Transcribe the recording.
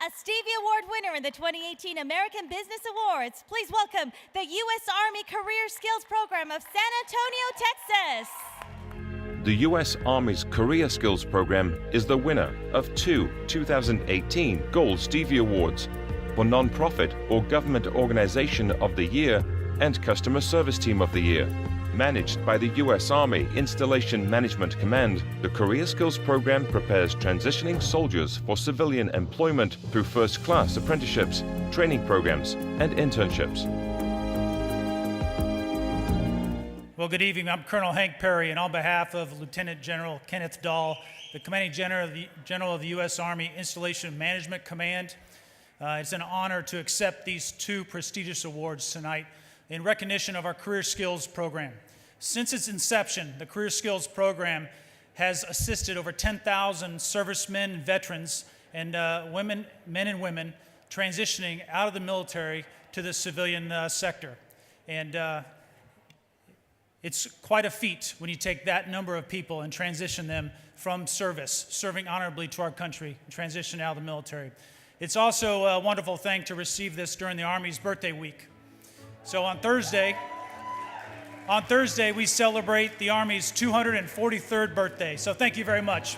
A Stevie Award winner in the 2018 American Business Awards. Please welcome the U.S. Army Career Skills Program of San Antonio, Texas. The U.S. Army's Career Skills Program is the winner of two 2018 Gold Stevie Awards for Nonprofit or Government Organization of the Year and Customer Service Team of the Year. Managed by the U.S. Army Installation Management Command, the Career Skills Program prepares transitioning soldiers for civilian employment through first-class apprenticeships, training programs, and internships. Well, good evening. I'm Colonel Hank Perry, and on behalf of Lieutenant General Kenneth Dahl, the Commanding General of the U.S. Army Installation Management Command, it's an honor to accept these two prestigious awards tonight in recognition of our Career Skills Program. Since its inception, the Career Skills Program has assisted over 10,000 servicemen and veterans and men and women transitioning out of the military to the civilian sector. And it's quite a feat when you take that number of people and transition them from service, serving honorably to our country, and transition out of the military. It's also a wonderful thing to receive this during the Army's birthday week. So on Thursday, we celebrate the Army's 243rd birthday. So thank you very much.